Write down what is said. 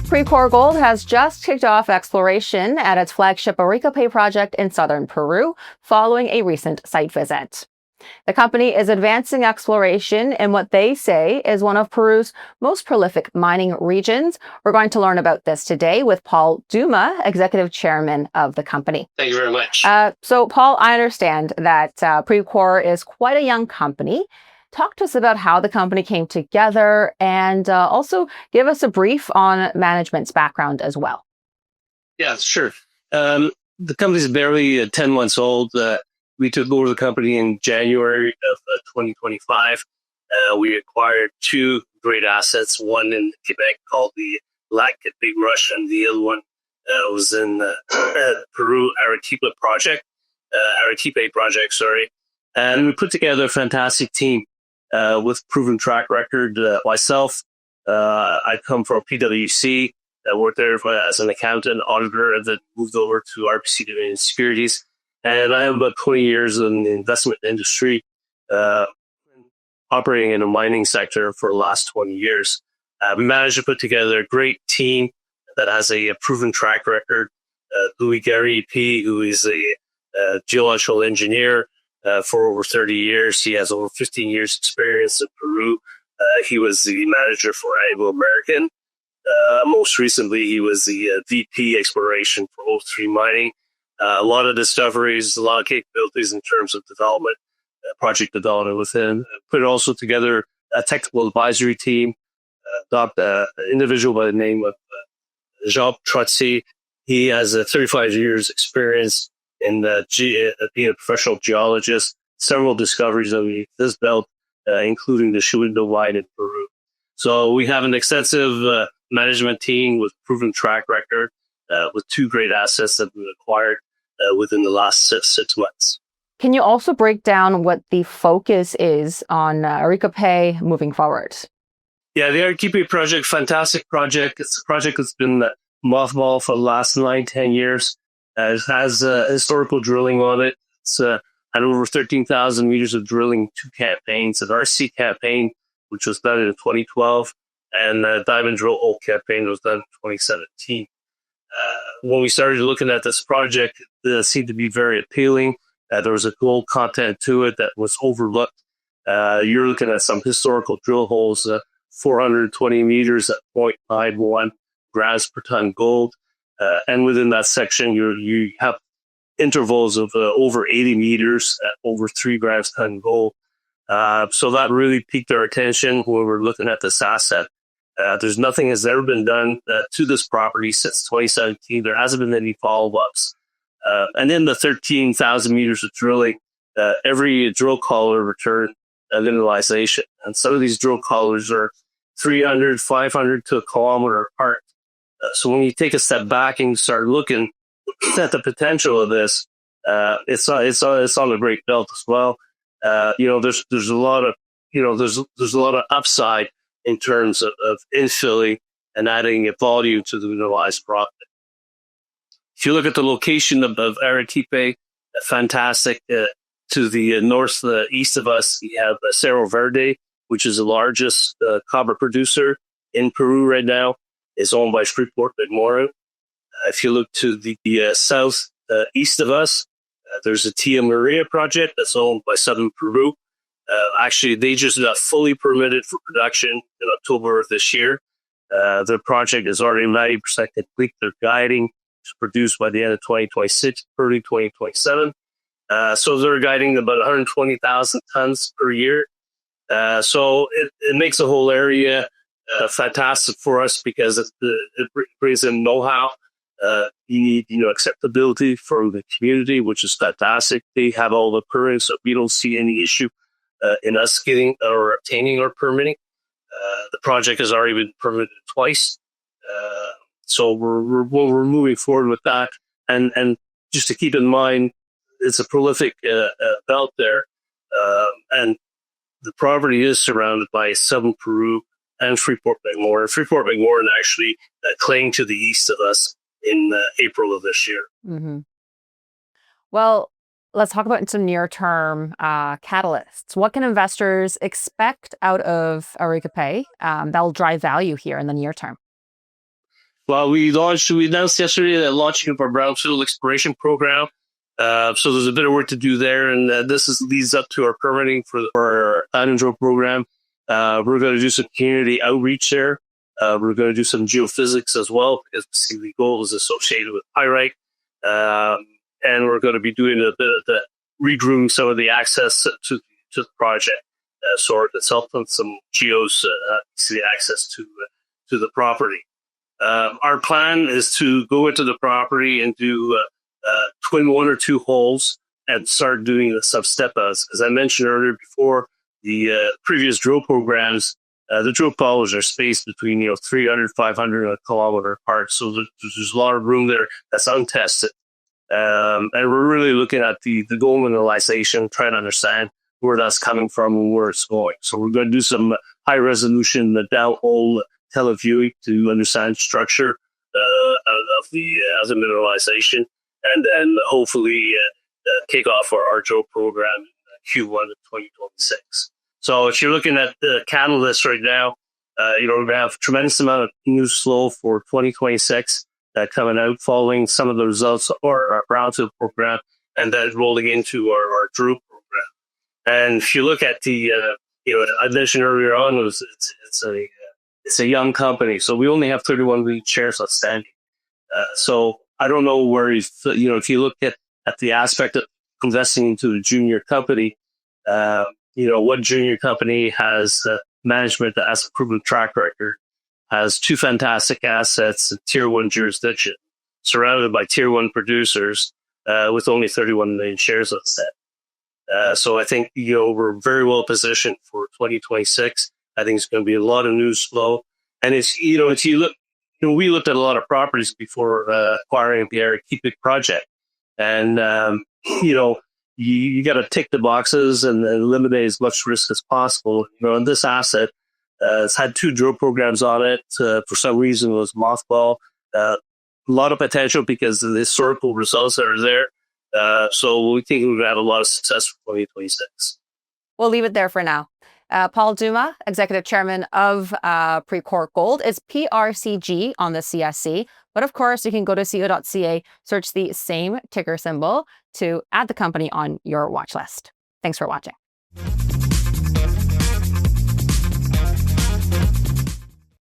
Precor Gold has just kicked off exploration at its flagship Arekipay Project in Southern Peru following a recent site visit. The company is advancing exploration in what they say is one of Peru's most prolific mining regions. We're going to learn about this today with Paul Dumas, executive chairman of the company. Thank you very much. So, Paul, I understand that Precor is quite a young company. Talk to us about how the company came together and also give us a brief on management's background as well. Yeah, sure. The company is barely 10 months old. We took over the company in January of 2025. We acquired two great assets, one in Quebec called the Lac Big Rush, and the other one was in Peru, Arekipay Project, sorry. And we put together a fantastic team with proven track record. Myself, I come from PwC. I worked there as an accountant, auditor, and then moved over to RBC Dominion Securities. And I have about 20 years in the investment industry, operating in the mining sector for the last 20 years. We managed to put together a great team that has a proven track record. Louis Gary, who is a geological engineer for over 30 years. He has over 15 years experience in Peru. He was the manager for Anglo American. Most recently, he was the VP exploration for O3 Mining. A lot of discoveries, a lot of capabilities in terms of development, project development within. Put also together a technical advisory team, an individual by the name of Jean Trotzy. He has 35 years experience in being a professional geologist, several discoveries of this belt, including the Shahuindo mine in Peru. So we have an extensive management team with proven track record, with two great assets that we acquired within the last six months. Can you also break down what the focus is on Arekipay moving forward? Yeah, the Arekipay Project, fantastic project. It's a project that's been mothballed for the last 9-10 years. It has historical drilling on it. It's had over 13,000 meters of drilling, two campaigns, an RC campaign, which was done in 2012, and a diamond drill hole campaign that was done in 2017. When we started looking at this project, it seemed to be very appealing. There was a gold content to it that was overlooked. You're looking at some historical drill holes, 420 meters at 0.91 grams per ton gold. And within that section, you have intervals of over 80 meters at over 3 grams per ton gold. So that really piqued our attention when we were looking at this asset. There's nothing has ever been done to this property since 2017. There hasn't been any follow-ups. And in the 13,000 meters of drilling, every drill collar returned mineralization. And some of these drill collars are 300, 500 to a kilometer apart. So when you take a step back and start looking at the potential of this, it's on a great belt as well. There's a lot of there's a lot of upside in terms of infilling and adding a volume to the mineralized property. If you look at the location of Arekipay, fantastic. To the east of us, you have Cerro Verde, which is the largest copper producer in Peru right now. It's owned by Freeport-McMoRan. If you look to the south east of us, there's a Tia Maria project that's owned by Southern Peru. Actually, they just got fully permitted for production in October of this year. The project is already 90% complete. They're guiding to produce by the end of 2026, early 2027. So they're guiding about 120,000 tons per year. So it makes the whole area fantastic for us because it brings in know-how. You need acceptability from the community, which is fantastic. They have all the permits, so we don't see any issue in us getting or obtaining our permitting. The project has already been permitted twice, so we're moving forward with that. And just to keep in mind, it's a prolific belt there, and the property is surrounded by Southern Peru and Freeport-McMoRan. Freeport-McMoRan actually claimed to the east of us in April of this year. Mm-hmm. Well, let's talk about some near-term catalysts. What can investors expect out of Arekipay that will drive value here in the near term? Well, we announced yesterday the launching of our brownfield exploration program. So there's a bit of work to do there, and leads up to our permitting for our land and drill program. We're going to do some community outreach there. We're going to do some geophysics as well, because the gold is associated with pyrite. And we're going to be doing a bit of the regrouping some of the access to the project, so it's helping some geos see access to the property. Our plan is to go into the property and do twin 1 or 2 holes and start doing the sub-step-outs. As I mentioned earlier before, the previous drill programs, the drill poles are spaced between 300, 500 and a kilometer apart. So there's a lot of room there that's untested. And we're really looking at the gold mineralization, trying to understand where that's coming from and where it's going. So we're going to do some high resolution downhole televiewing to understand structure of the mineralization, and then hopefully kick off our drill program in Q1 of 2026. So if you're looking at the catalyst right now, we're going to have a tremendous amount of news flow for 2026 coming out following some of the results of our brownfield program, and then rolling into our drill program. And if you look at the, I mentioned earlier on, it's a young company, so we only have 31 million shares outstanding. So I don't know where if you look at the aspect of investing into a junior company, what junior company has management that has a proven track record, has 2 fantastic assets in tier 1 jurisdiction, surrounded by tier 1 producers, with only 31 million shares outstanding. So I think we're very well positioned for 2026. I think it's going to be a lot of news flow, and if you look, we looked at a lot of properties before acquiring the Arekipay Project, and you got to tick the boxes and eliminate as much risk as possible. And this asset, it's had 2 drill programs on it. For some reason, it was mothball. A lot of potential because of the historical results that are there. So we think we've had a lot of success for 2026. We'll leave it there for now. Paul Dumas, Executive Chairman of Precourt Gold, is PRCG on the CSC. But of course, you can go to CEO.ca, search the same ticker symbol to add the company on your watch list. Thanks for watching.